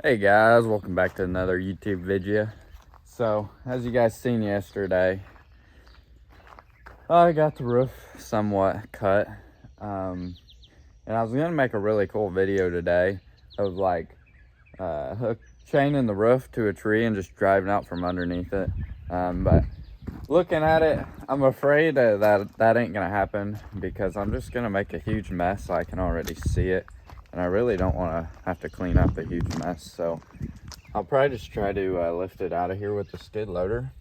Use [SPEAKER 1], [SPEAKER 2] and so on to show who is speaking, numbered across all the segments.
[SPEAKER 1] Hey guys, welcome back to another YouTube video. So, as you guys seen yesterday, I got the roof somewhat cut. And I was gonna make a really cool video today of like chaining the roof to a tree and just driving out from underneath it. But looking at it, I'm afraid that ain't gonna happen because I'm just gonna make a huge mess. I can already see it, and I really don't want to have to clean up a huge mess. So I'll probably just try to lift it out of here with the skid loader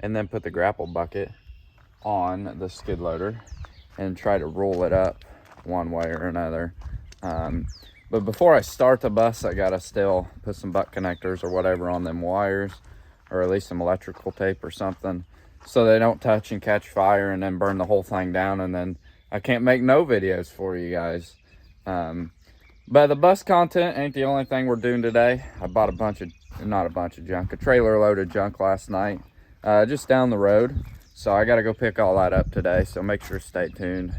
[SPEAKER 1] and then put the grapple bucket on the skid loader and try to roll it up one way or another. But before I start the bus, I gotta still put some butt connectors or whatever on them wires, or at least some electrical tape or something, so they don't touch and catch fire and then burn the whole thing down, and then I can't make no videos for you guys. But the bus content ain't the only thing we're doing today. I bought a trailer load of junk last night, just down the road. So I got to go pick all that up today. So make sure to stay tuned.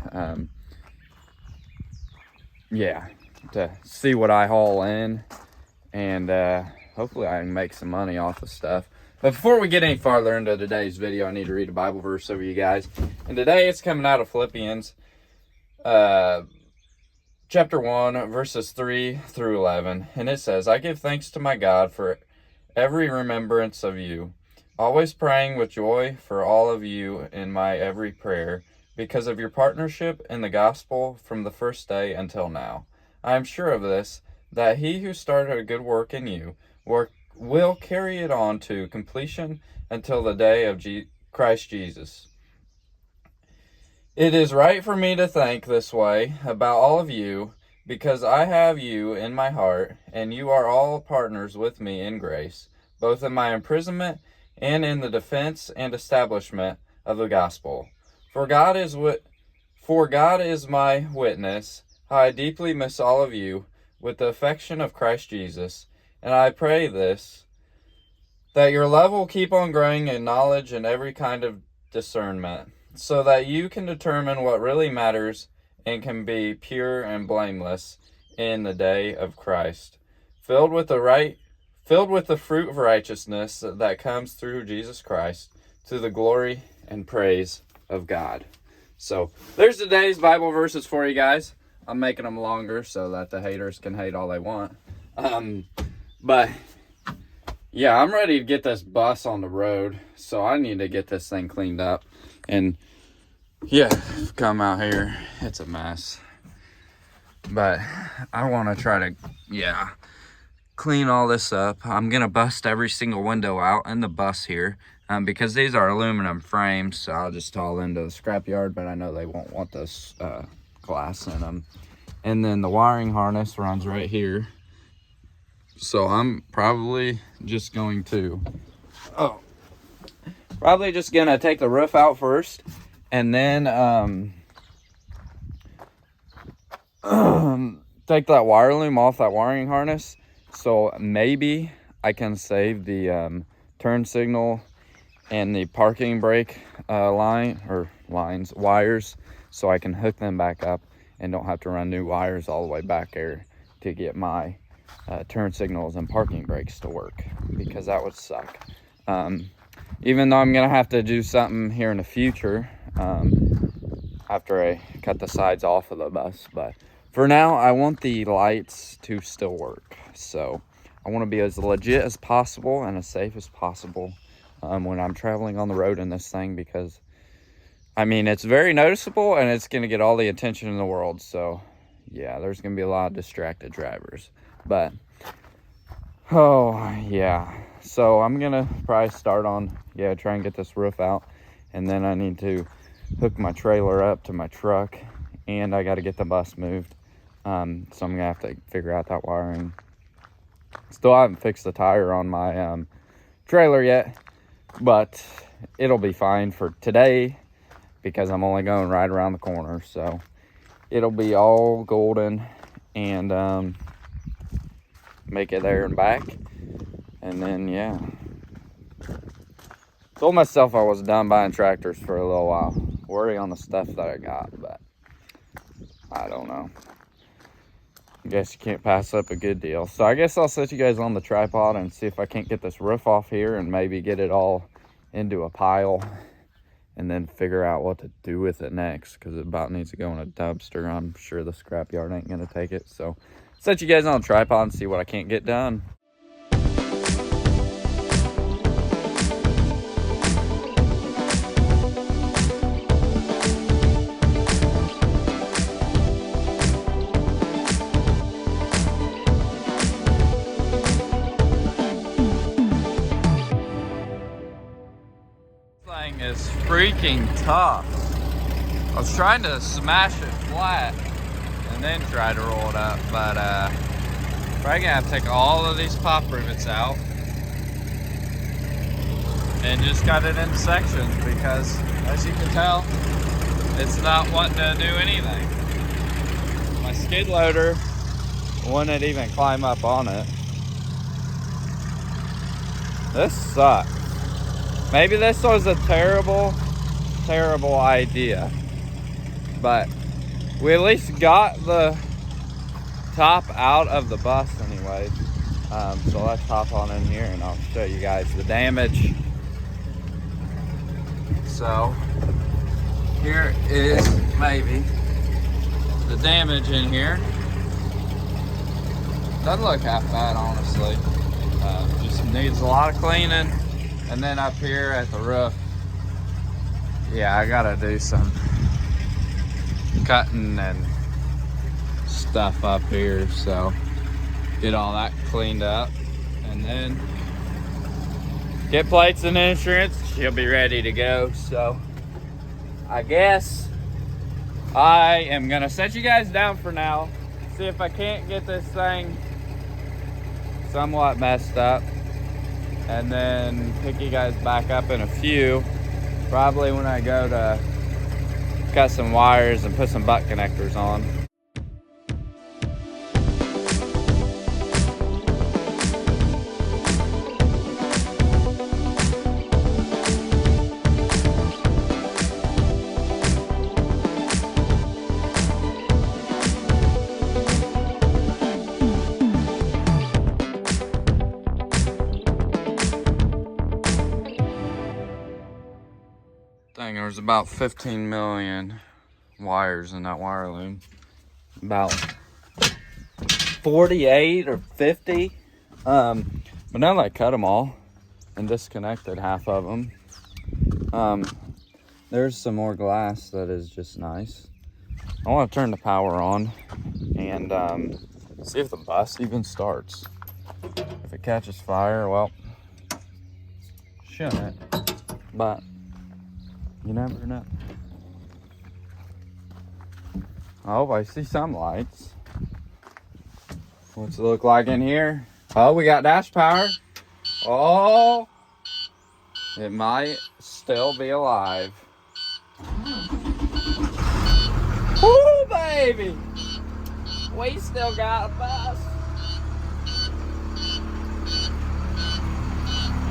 [SPEAKER 1] Yeah, to see what I haul in, and hopefully I can make some money off of stuff. But before we get any farther into today's video, I need to read a Bible verse over you guys. And today it's coming out of Philippians, chapter 1, verses 3 through 11. And it says, I give thanks to my God for every remembrance of you, always praying with joy for all of you in my every prayer, because of your partnership in the gospel from the first day until now. I am sure of this, that he who started a good work in you will carry it on to completion until the day of Christ Jesus. It is right for me to think this way about all of you, because I have you in my heart, and you are all partners with me in grace, both in my imprisonment and in the defense and establishment of the gospel. For God is my witness, how I deeply miss all of you with the affection of Christ Jesus, and I pray this, that your love will keep on growing in knowledge and every kind of discernment, so that you can determine what really matters and can be pure and blameless in the day of Christ, filled with the fruit of righteousness that comes through Jesus Christ, to the glory and praise of God. So there's today's Bible verses for you guys. I'm making them longer so that the haters can hate all they want. But yeah, I'm ready to get this bus on the road, so I need to get this thing cleaned up. And yeah, come out here, it's a mess. But I want to try to, clean all this up. I'm going to bust every single window out in the bus here, because these are aluminum frames, so I'll just haul them to the scrapyard, but I know they won't want this glass in them. And then the wiring harness runs right here. So I'm probably just going to take the roof out first, and then take that wire loom off that wiring harness, so maybe I can save the turn signal and the parking brake wires, so I can hook them back up and don't have to run new wires all the way back there to get my turn signals and parking brakes to work, because that would suck. Even though I'm gonna have to do something here in the future after I cut the sides off of the bus, but for now I want the lights to still work. So I want to be as legit as possible and as safe as possible when I'm traveling on the road in this thing, because I mean, it's very noticeable and it's gonna get all the attention in the world. So yeah, there's gonna be a lot of distracted drivers. But oh yeah, so I'm gonna probably start on try and get this roof out, and then I need to hook my trailer up to my truck, and I got to get the bus moved. So I'm gonna have to figure out that wiring. Still haven't fixed the tire on my trailer yet, but it'll be fine for today because I'm only going right around the corner, so it'll be all golden and make it there and back. And then told myself I was done buying tractors for a little while, worry on the stuff that I got, but I don't know. I guess you can't pass up a good deal. So I guess I'll set you guys on the tripod and see if I can't get this roof off here and maybe get it all into a pile and then figure out what to do with it next, because it about needs to go in a dumpster. I'm sure the scrapyard ain't gonna take it. So set you guys on the tripod and see what I can't get done. Is freaking tough. I was trying to smash it flat and then try to roll it up, but probably gonna have to take all of these pop rivets out and just cut it into sections, because as you can tell, it's not wanting to do anything. My skid loader wouldn't even climb up on it. This sucks. Maybe this was a terrible idea, but we at least got the top out of the bus anyway. So let's hop on in here and I'll show you guys the damage. So here is maybe the damage in here. Doesn't look half bad, honestly. Just needs a lot of cleaning. And then up here at the roof, yeah, I gotta do some cutting and stuff up here, so get all that cleaned up and then get plates and insurance. She'll be ready to go. So I guess I am gonna set you guys down for now, see if I can't get this thing somewhat messed up, and then pick you guys back up in a few, probably when I go to cut some wires and put some butt connectors on. Dang, there was about 15 million wires in that wire loom. About 48 or 50. But now that I cut them all and disconnected half of them, there's some more glass that is just nice. I want to turn the power on and see if the bus even starts. If it catches fire, well, shouldn't, but you never know. Oh, I see some lights. What's it look like in here? Oh, we got dash power. Oh, it might still be alive. Woo, baby! We still got a bus.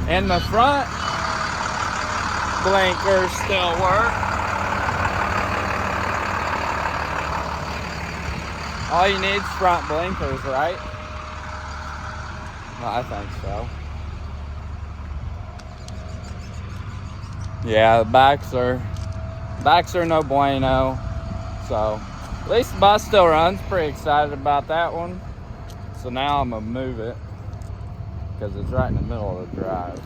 [SPEAKER 1] In the front, blinkers still work. All you need is front blinkers, right? Well, I think so. Yeah, the backs are no bueno. So at least the bus still runs. Pretty excited about that one. So now I'm gonna move it because it's right in the middle of the drive.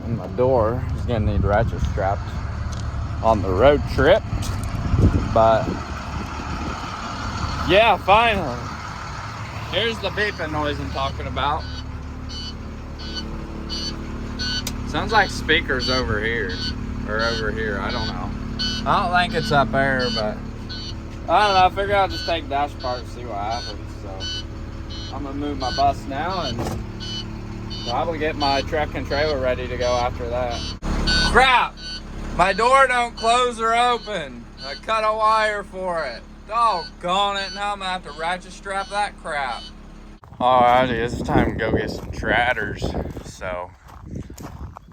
[SPEAKER 1] And my door is gonna need ratchet strapped on the road trip, but yeah, finally. Here's the beeping noise I'm talking about. Sounds like speakers over here, or over here, I don't know. I don't think it's up there, but I don't know. I figure I'll just take the dash apart and see what happens. So I'm gonna move my bus now and probably get my truck and trailer ready to go after that. Crap! My door don't close or open. I cut a wire for it. Doggone it, now I'm gonna have to ratchet strap that crap. Alrighty, it's time to go get some tratters. So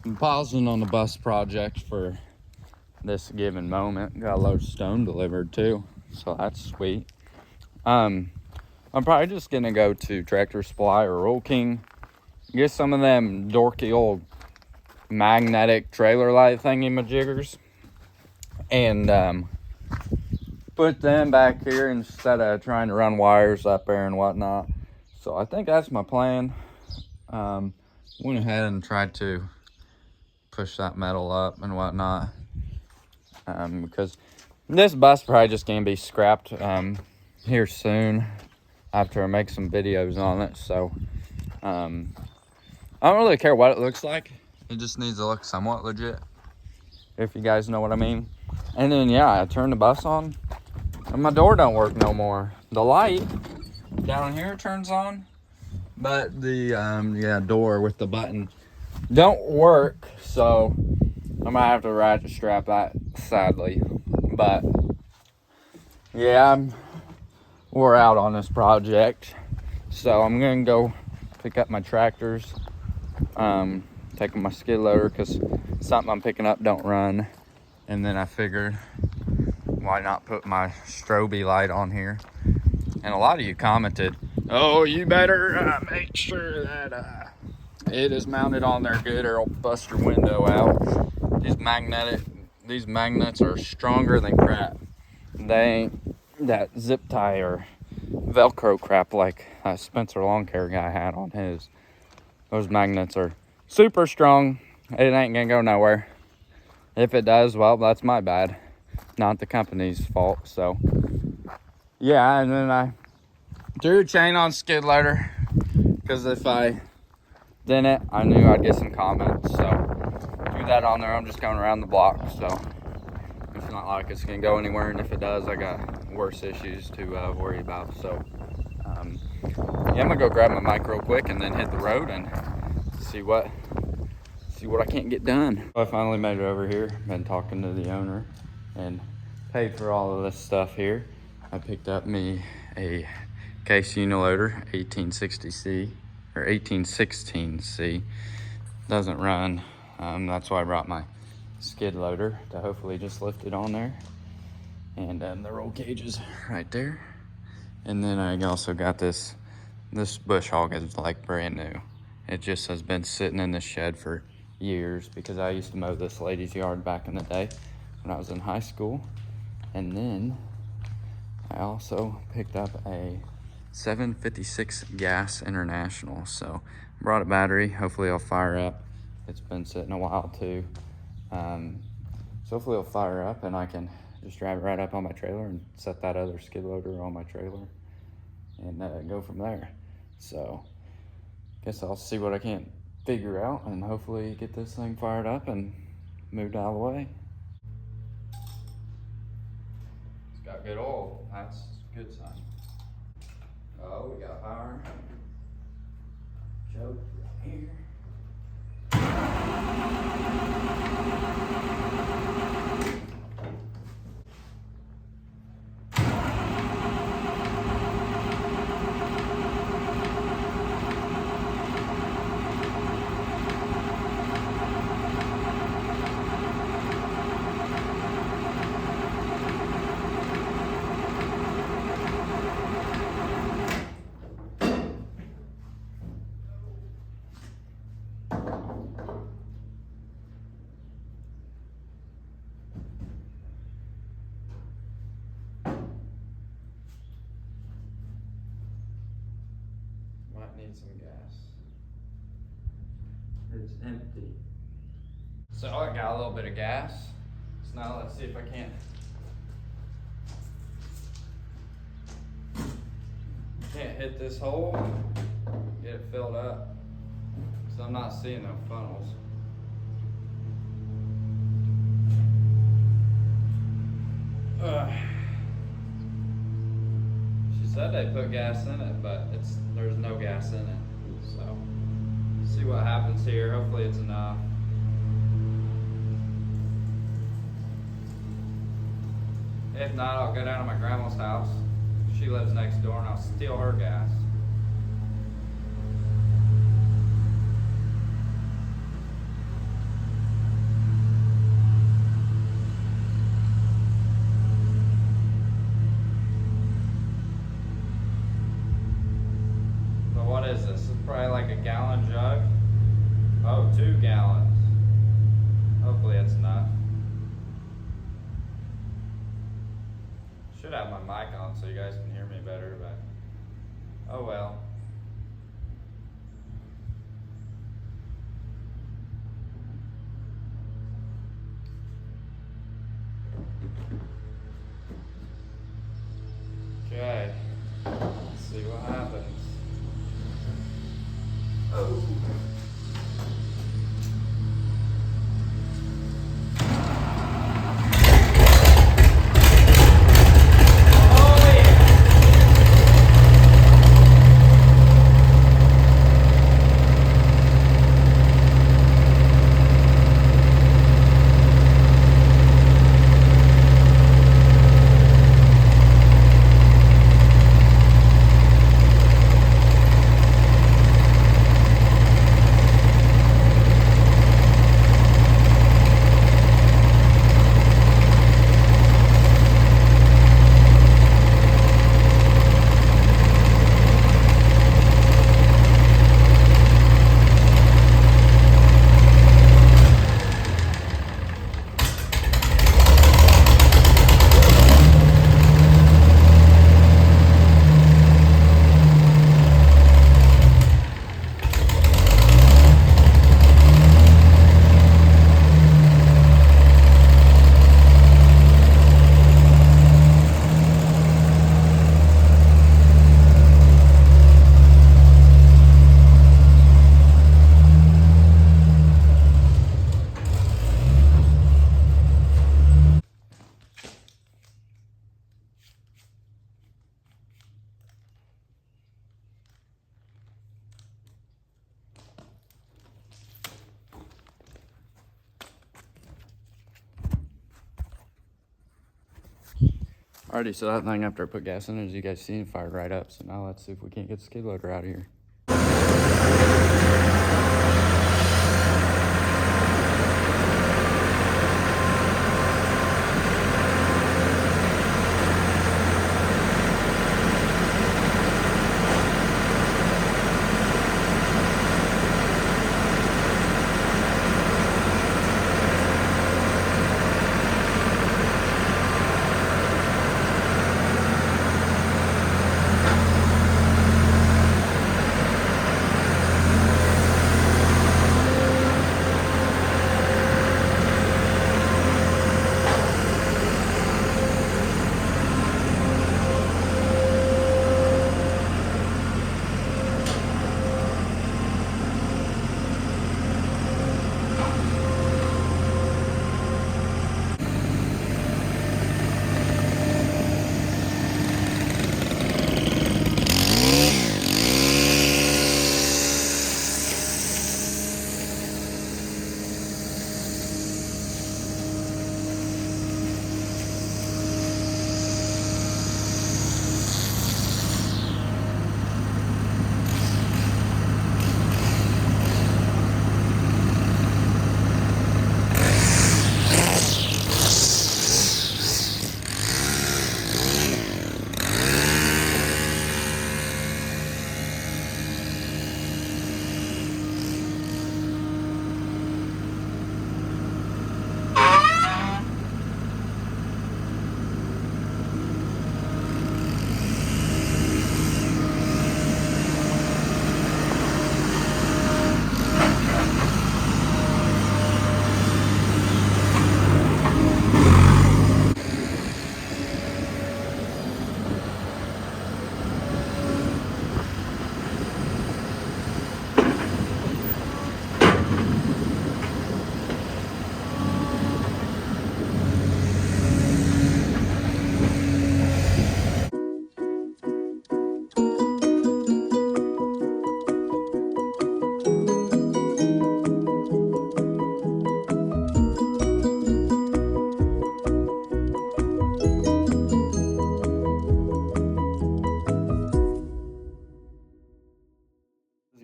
[SPEAKER 1] I'm pausing on the bus project for this given moment. Got a load of stone delivered too, so that's sweet. I'm probably just gonna go to Tractor Supply or Roll King, get some of them dorky old magnetic trailer light thingy-majiggers, and put them back here instead of trying to run wires up there and whatnot. So I think that's my plan. Went ahead and tried to push that metal up and whatnot, because this bus probably just gonna be scrapped here soon after I make some videos on it. So I don't really care what it looks like. It just needs to look somewhat legit, if you guys know what I mean. And then yeah, I turned the bus on and my door don't work no more. The light down here turns on, but the door with the button don't work. So I might have to ratchet strap that, sadly. But yeah, we're out on this project. So I'm gonna go pick up my tractors, taking my skid loader because something I'm picking up don't run. And then I figured, why not put my strobe light on here? And a lot of you commented, oh, you better make sure that it is mounted on there good or it'll bust your window out. These magnets are stronger than crap. They ain't that zip tie or Velcro crap like Spencer Lawn Care guy had on his. Those magnets are super strong. It ain't gonna go nowhere. If it does, well, that's my bad, not the company's fault. So yeah, and then I threw a chain on skid loader because if I didn't, I knew I'd get some comments. So threw that on there. I'm just going around the block, so it's not like it's gonna go anywhere, and if it does, I got worse issues to worry about. So yeah, I'm gonna go grab my mic real quick and then hit the road and see what I can't get done. I finally made it over here. Been talking to the owner and paid for all of this stuff here. I picked up me a case uniloader 1860C or 1816C. Doesn't run. That's why I brought my skid loader to hopefully just lift it on there. And the roll cage is right there. And then I also got this bush hog is like brand new. It just has been sitting in the shed for years because I used to mow this lady's yard back in the day when I was in high school. And then I also picked up a 756 gas international. So brought a battery. Hopefully it'll fire up. It's been sitting a while too. So hopefully it'll fire up and I can just drive it right up on my trailer and set that other skid loader on my trailer and go from there. So guess I'll see what I can figure out and hopefully get this thing fired up and moved out of the way. It's got good oil. That's a good sign. Oh, we got power. Choke right here. Might need some gas. It's empty. So I got a little bit of gas. So now let's see if I can't hit this hole, get it filled up. So I'm not seeing no funnels. She said they put gas in it, but there's no gas in it. So see what happens here. Hopefully it's enough. If not, I'll go down to my grandma's house. She lives next door, and I'll steal her gas. is this? This is probably like a gallon jug. Oh, 2 gallons. Hopefully it's enough. Should have my mic on so you guys can hear me better, but oh well. Okay, let's see what happens. Oh. Alrighty, so that thing after I put gas in it, as you guys seen, fired right up. So now let's see if we can't get the skid loader out of here.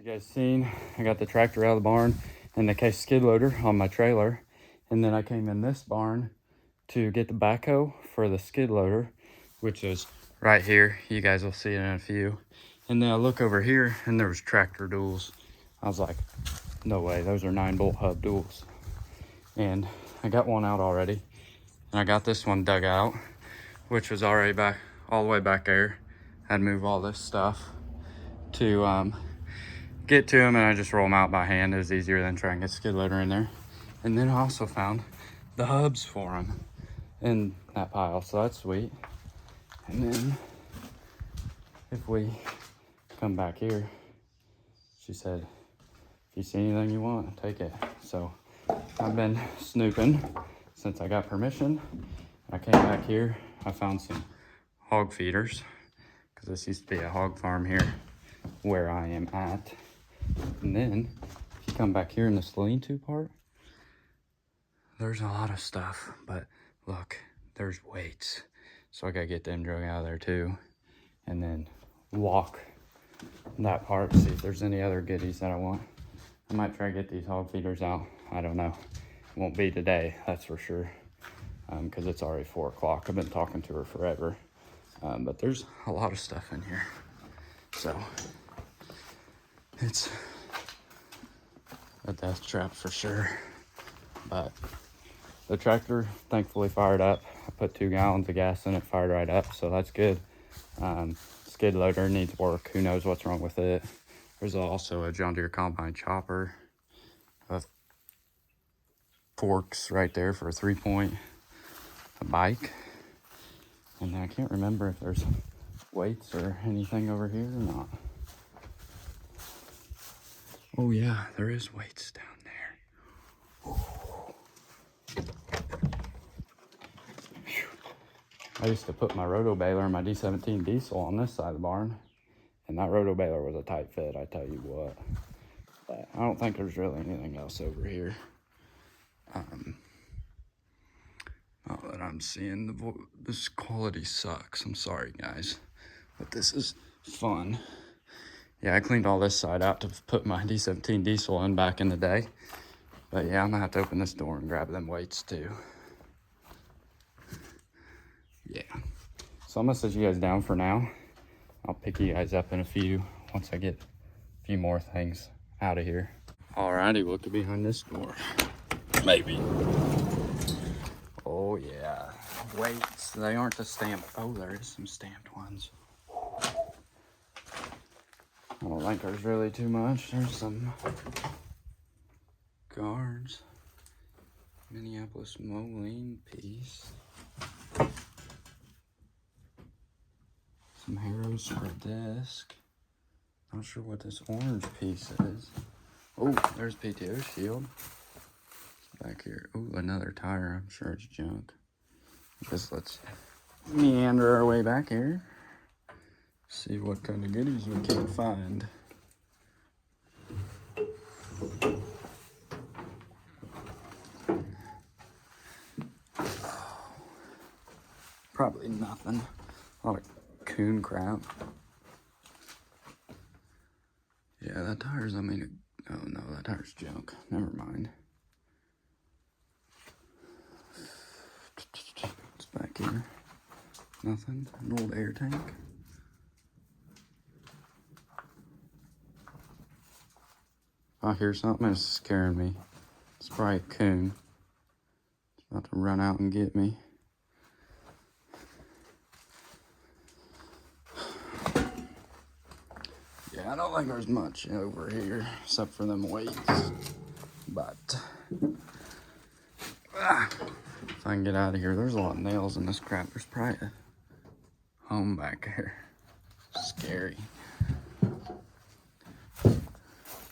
[SPEAKER 1] Guys seen, I got the tractor out of the barn and the case skid loader on my trailer, and then I came in this barn to get the backhoe for the skid loader, which is right here. You guys will see it in a few. And then I look over here and there was tractor duals. I was like, no way, those are 9-bolt hub duals. And I got one out already. And I got this one dug out, which was already back, all the way back there. I had to move all this stuff to get to them, and I just roll them out by hand. It was easier than trying to get skid loader in there. And then I also found the hubs for them in that pile, so that's sweet. And then if we come back here, she said, if you see anything you want, take it. So I've been snooping since I got permission. I came back here, I found some hog feeders, because this used to be a hog farm here where I am at. And then if you come back here in this lean-to part, there's a lot of stuff, but look, there's weights. So I gotta get them drug out of there too. And then walk that part, see if there's any other goodies that I want. I might try to get these hog feeders out. I don't know. It won't be today, that's for sure. Because it's already 4 o'clock. I've been talking to her forever. But there's a lot of stuff in here. So it's a death trap for sure. But the tractor thankfully fired up. I put 2 gallons of gas in it, fired right up, so that's good. Skid loader needs work. Who knows what's wrong with it. There's also a John Deere combine chopper. Forks right there for a 3-point. A bike. And I can't remember if there's weights or anything over here or not. Oh yeah, there is weights down there. I used to put my roto baler and my D17 diesel on this side of the barn, and that roto baler was a tight fit, I tell you what. But I don't think there's really anything else over here. Not that I'm seeing. This quality sucks. I'm sorry, guys, but this is fun. Yeah, I cleaned all this side out to put my D17 diesel in back in the day. But yeah, I'm gonna have to open this door and grab them weights too. Yeah. So I'm gonna set you guys down for now. I'll pick you guys up in a few once I get a few more things out of here. Alrighty, look behind this door. Maybe. Oh yeah, weights. They aren't the stamped. Oh, there is some stamped ones. I don't think there's really too much. There's some guards. Minneapolis Moline piece. Some arrows for a desk. Not sure what this orange piece is. Oh, there's PTO shield. Back here. Oh, another tire. I'm sure it's junk. Just let's meander our way back here. See what kind of goodies we can find. Probably nothing. A lot of coon crap. Yeah, that tire's, oh no, that tire's junk. Never mind. What's back here? Nothing. An old air tank. I hear something that's scaring me. It's probably a coon. It's about to run out and get me. Yeah, I don't think there's much over here except for them weights. But if I can get out of here, there's a lot of nails in this crap. There's probably a home back there. Scary.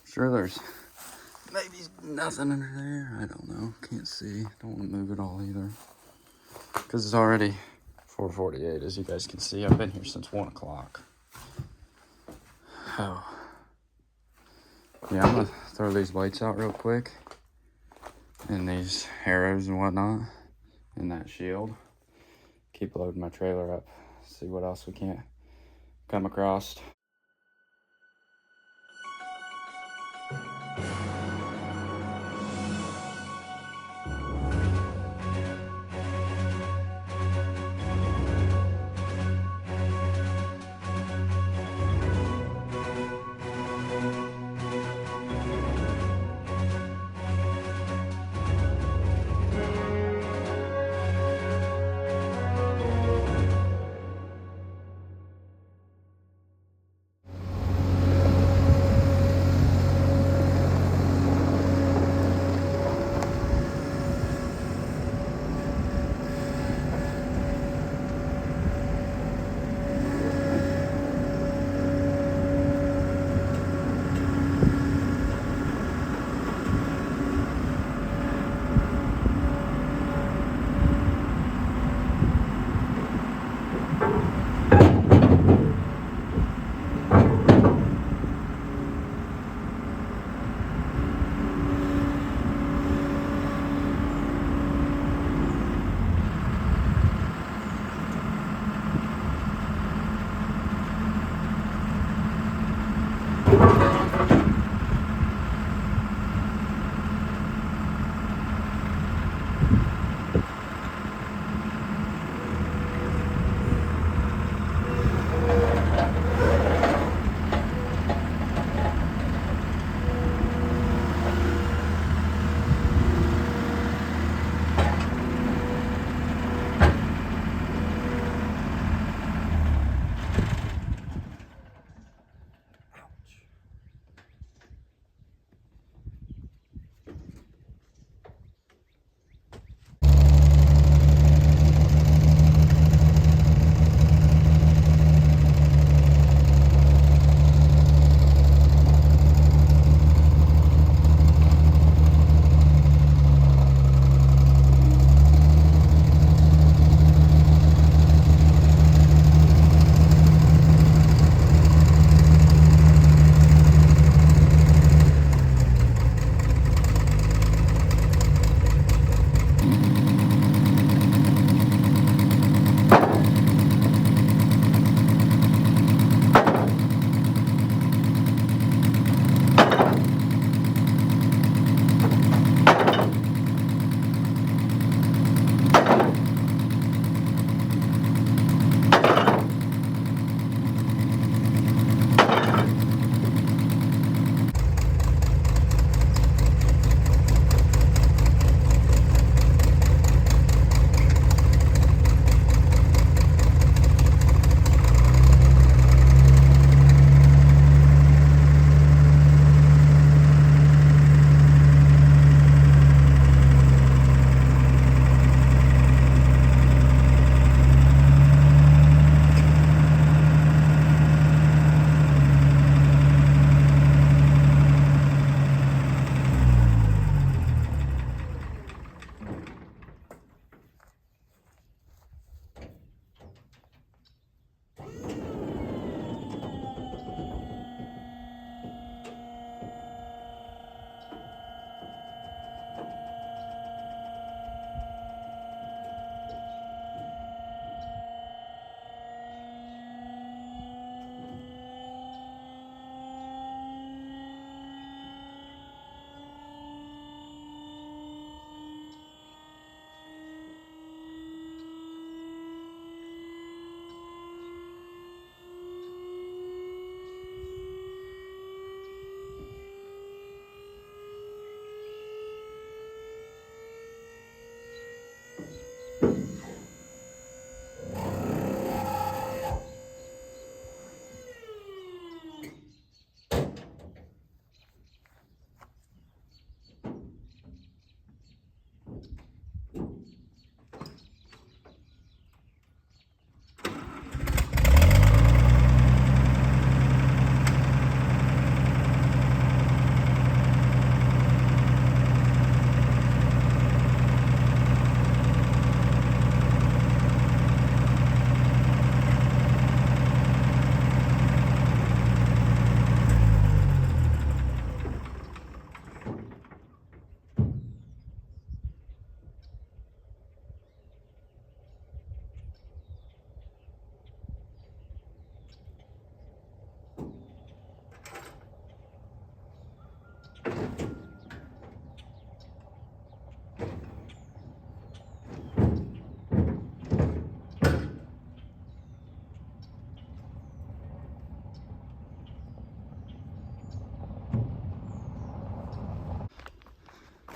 [SPEAKER 1] Sure, there's maybe nothing under there. I don't know. Can't see. Don't want to move it all either. Because it's already 4:48, as you guys can see. I've been here since 1 o'clock. Oh. Yeah, I'm going to throw these weights out real quick. And these arrows and whatnot. And that shield. Keep loading my trailer up. See what else we can't come across.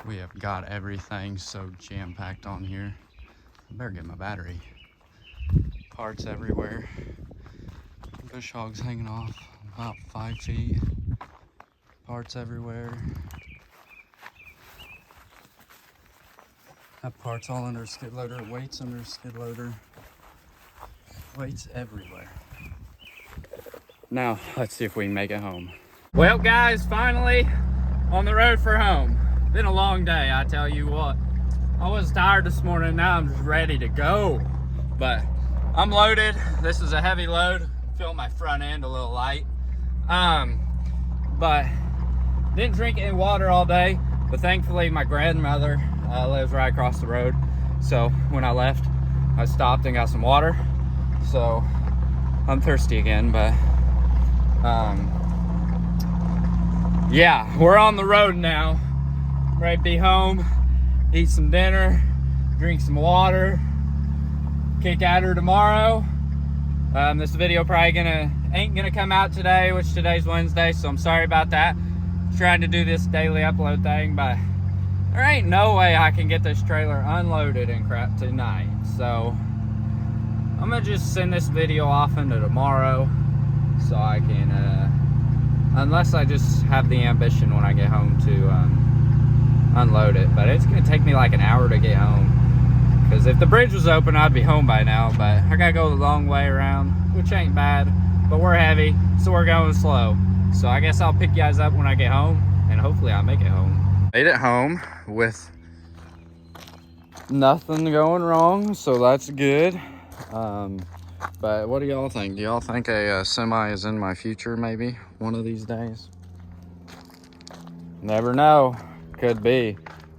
[SPEAKER 1] We have got everything so jam-packed on here. I better get my battery. Parts everywhere. Bush hogs hanging off about 5 feet. Parts everywhere. Have parts all under a skid loader, weights under a skid loader. Weights everywhere. Now, let's see if we can make it home. Well, guys, finally on the road for home. Been a long day, I tell you what. I was tired this morning, now I'm just ready to go. But I'm loaded. This is a heavy load. Feel my front end a little light. But didn't drink any water all day. But thankfully, my grandmother lives right across the road. So when I left, I stopped and got some water. So I'm thirsty again, but yeah, we're on the road now. Ready to be home, eat some dinner, drink some water, kick at her tomorrow. This video probably ain't gonna come out today, which today's Wednesday, so I'm sorry about that. Trying to do this daily upload thing, but there ain't no way I can get this trailer unloaded and crap tonight. So I'm gonna just send this video off into tomorrow so I can, unless I just have the ambition when I get home to unload it. But it's gonna take me like an hour to get home, because if the bridge was open, I'd be home by now. But I gotta go the long way around, which ain't bad, but we're heavy, so we're going slow. So I guess I'll pick you guys up when I get home, and hopefully I'll make it home. Made it home with nothing going wrong, so that's good. But what do y'all think? Do y'all think a semi is in my future maybe one of these days? Never know. Could be.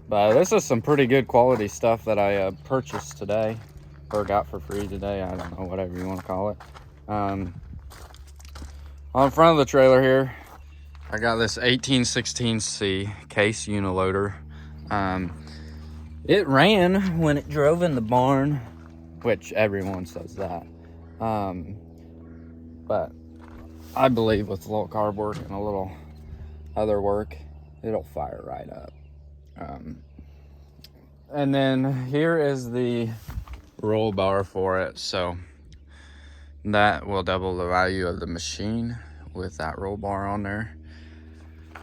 [SPEAKER 1] But this is some pretty good quality stuff that I purchased today, or got for free today. I don't know, whatever you want to call it. On front of the trailer here, I got this 1816C case uniloader. It ran when it drove in the barn, which everyone says that. But I believe with a little carb work and a little other work, it'll fire right up. And then here is the roll bar for it. So that will double the value of the machine with that roll bar on there.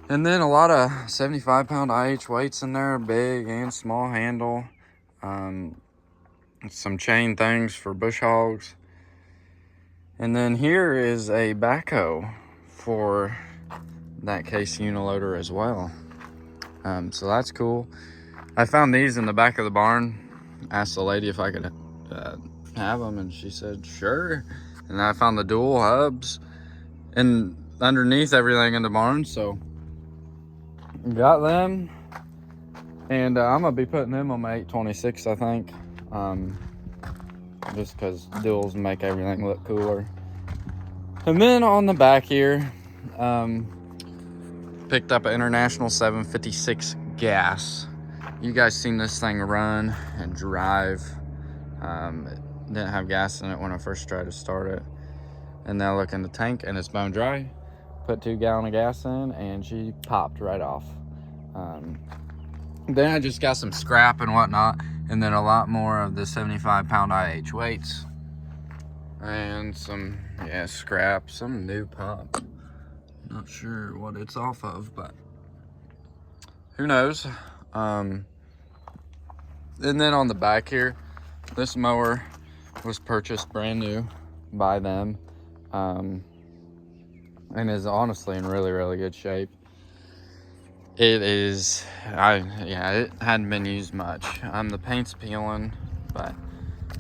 [SPEAKER 1] And then a lot of 75-pound IH weights in there, big and small handle. Some chain things for bush hogs. And then here is a backhoe for that case uniloader as well. So that's cool. I found these in the back of the barn. Asked the lady if I could have them, and she said sure. And I found the dual hubs and underneath everything in the barn, so got them. And I'm gonna be putting them on my 826, I think, just because duals make everything look cooler. And then on the back here, picked up an International 756 gas. You guys seen this thing run and drive. It didn't have gas in it when I first tried to start it. And now look in the tank and it's bone dry. Put 2 gallons of gas in and she popped right off. Then I just got some scrap and whatnot, and then a lot more of the 75-pound IH weights. And some, scrap, some new pop. Not sure what it's off of, but who knows. And then on the back here, this mower was purchased brand new by them, and is honestly in really, really good shape. It is, it hadn't been used much. The paint's peeling, but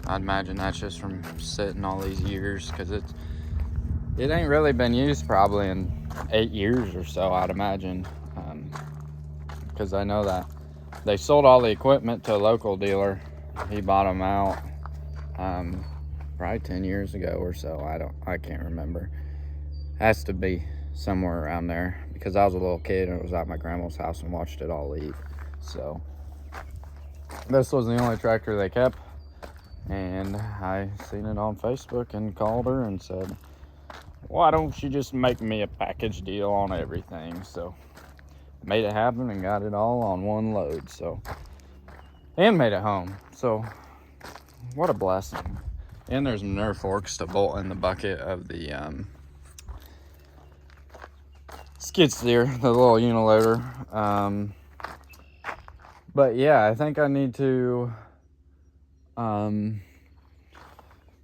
[SPEAKER 1] I'd imagine that's just from sitting all these years, because it ain't really been used probably in 8 years or so, I'd imagine. Because I know that they sold all the equipment to a local dealer. He bought them out probably 10 years ago or so. I can't remember. Has to be somewhere around there, because I was a little kid and it was at my grandma's house and watched it all leave. So this was the only tractor they kept, and I seen it on Facebook and called her and said, why don't you just make me a package deal on everything? So made it happen and got it all on one load. So, and made it home. So what a blessing. And there's Nerf forks to bolt in the bucket of the skid steer, the little uniloader. But yeah, I think I need to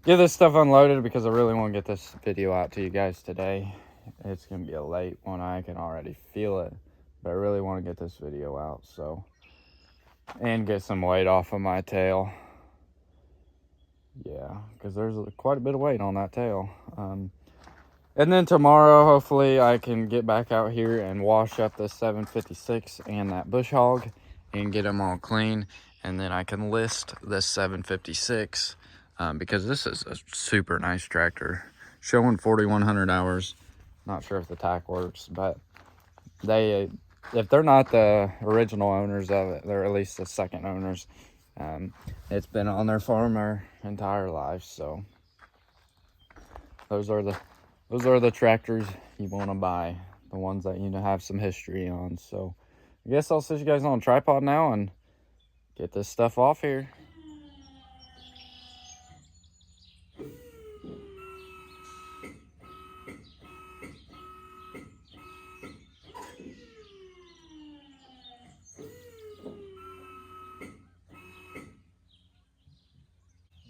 [SPEAKER 1] get this stuff unloaded because I really want to get this video out to you guys today. It's going to be a late one. I can already feel it, but I really want to get this video out. So, and get some weight off of my tail. Yeah, because there's quite a bit of weight on that tail. And then tomorrow, hopefully, I can get back out here and wash up the 756 and that bush hog and get them all clean. And then I can list this 756 because this is a super nice tractor. Showing 4,100 hours. Not sure if the tach works, but they, if they're not the original owners of it, they're at least the second owners. It's been on their farm their entire life, so those are the tractors you want to buy, the ones that you have some history on. So I guess I'll set you guys on a tripod now and get this stuff off here.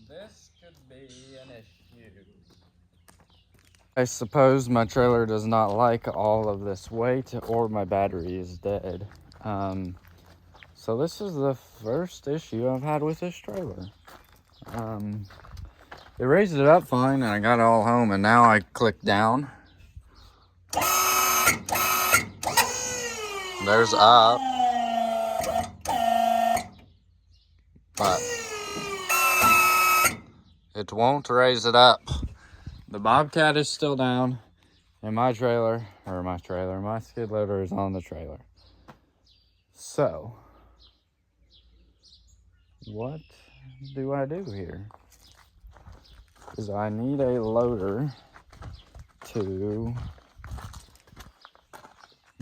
[SPEAKER 1] This could be an issue. I suppose my trailer does not like all of this weight, or my battery is dead. So this is the first issue I've had with this trailer. It raised it up fine and I got it all home, and now I click down. There's up. But it won't raise it up. The Bobcat is still down, and my skid loader is on the trailer. So, what do I do here? Because I need a loader to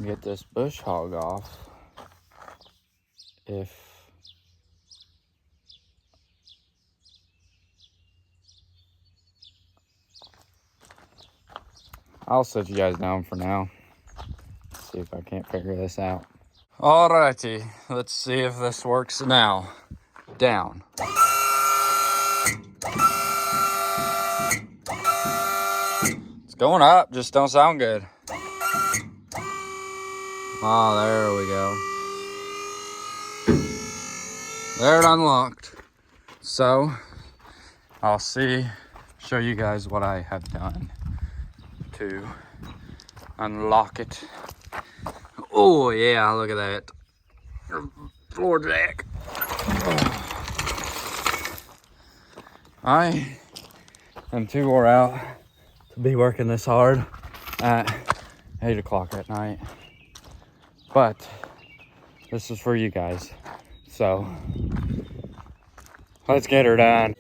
[SPEAKER 1] get this bush hog off. I'll set you guys down for now. See if I can't figure this out. Alrighty, let's see if this works now. Down. It's going up, just don't sound good. Oh, there we go. There it unlocked. So, I'll show you guys what I have done to unlock it. Oh yeah, look at that. Floor jack. I am too wore out to be working this hard at 8 o'clock at night. But this is for you guys. So let's get her done.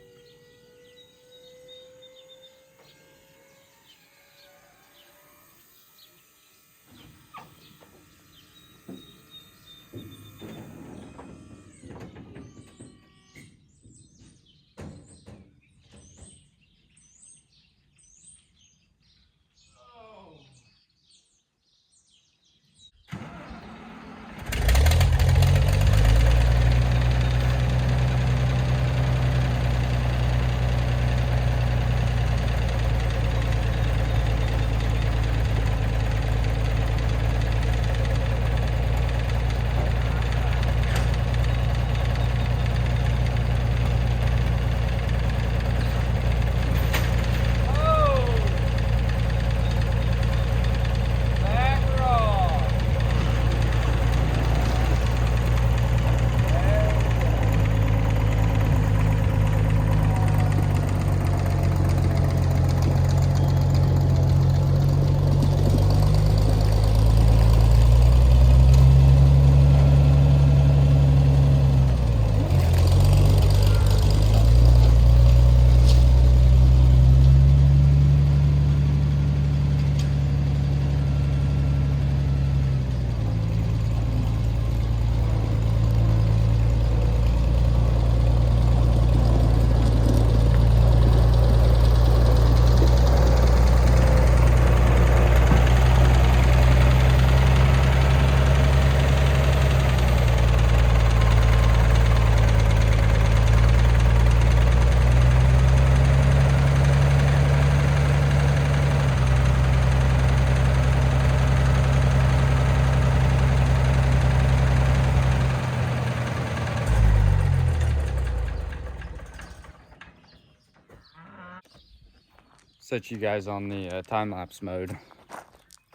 [SPEAKER 1] set you guys on the time-lapse mode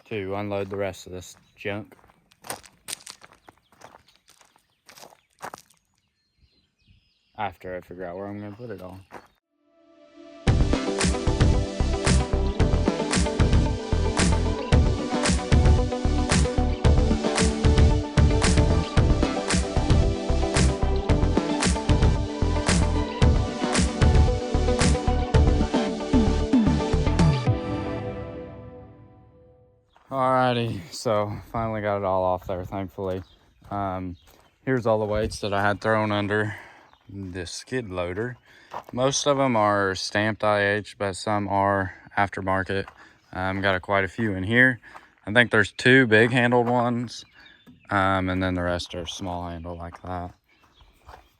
[SPEAKER 1] to unload the rest of this junk. After I figure out where I'm gonna put it all. Alrighty, so finally got it all off there, thankfully. Here's all the weights that I had thrown under this skid loader. Most of them are stamped IH, but some are aftermarket. Got quite a few in here. I think there's 2 big handled ones, and then the rest are small handle like that.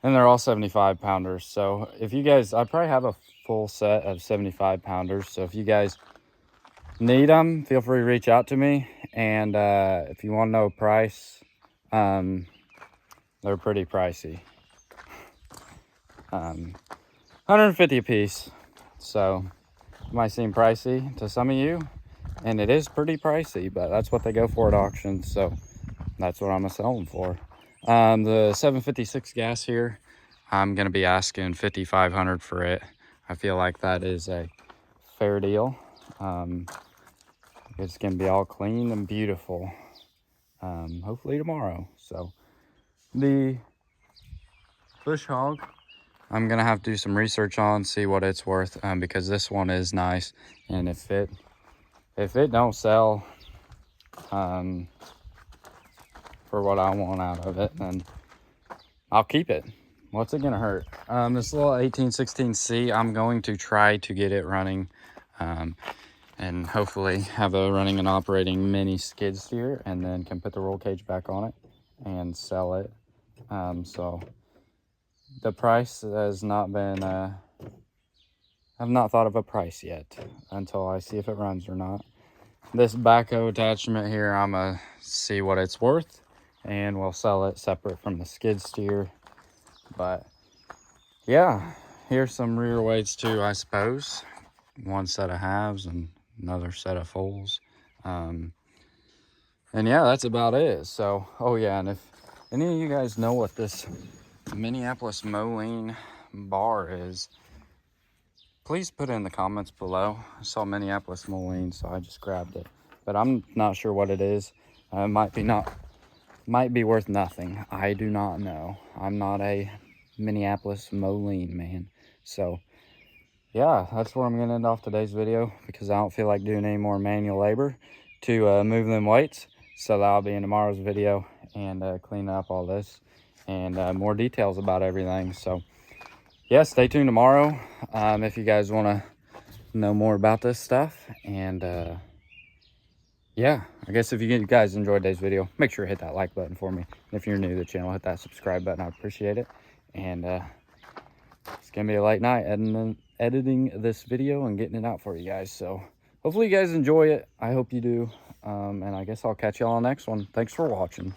[SPEAKER 1] And they're all 75 pounders. So if you guys, I probably have a full set of 75 pounders. So if you guys need them, feel free to reach out to me. And if you want to know price, they're pretty pricey. 150 a piece. So it might seem pricey to some of you, and it is pretty pricey, but that's what they go for at auctions. So that's what I'm gonna sell them for. The 756 gas here, I'm gonna be asking $5,500 for it. I feel like that is a fair deal. It's gonna be all clean and beautiful, hopefully tomorrow. So the bush hog, I'm gonna have to do some research on, see what it's worth, because this one is nice, and if it don't sell for what I want out of it, then I'll keep it. What's it gonna hurt? This little 1816C, I'm going to try to get it running, and hopefully have a running and operating mini skid steer, and then can put the roll cage back on it and sell it. So the price has not been, I've not thought of a price yet until I see if it runs or not. This backhoe attachment here, I'm gonna see what it's worth, and we'll sell it separate from the skid steer. But yeah, here's some rear weights too, I suppose. One set of halves and another set of fulls. And yeah, that's about it. So, oh yeah, and if any of you guys know what this Minneapolis Moline bar is, please put it in the comments below. I saw Minneapolis Moline, so I just grabbed it, but I'm not sure what it is. Might be worth nothing. I do not know. I'm not a Minneapolis Moline man. So yeah, that's where I'm gonna end off today's video, because I don't feel like doing any more manual labor to move them weights. So that'll be in tomorrow's video, and clean up all this and more details about everything. So yeah, stay tuned tomorrow if you guys want to know more about this stuff. And yeah, I guess if you guys enjoyed today's video, make sure to hit that like button for me. And if you're new to the channel, hit that subscribe button. I appreciate it. And it's gonna be a late night editing this video and getting it out for you guys. So hopefully you guys enjoy it. I hope you do. And I guess I'll catch y'all on the next one. Thanks for watching.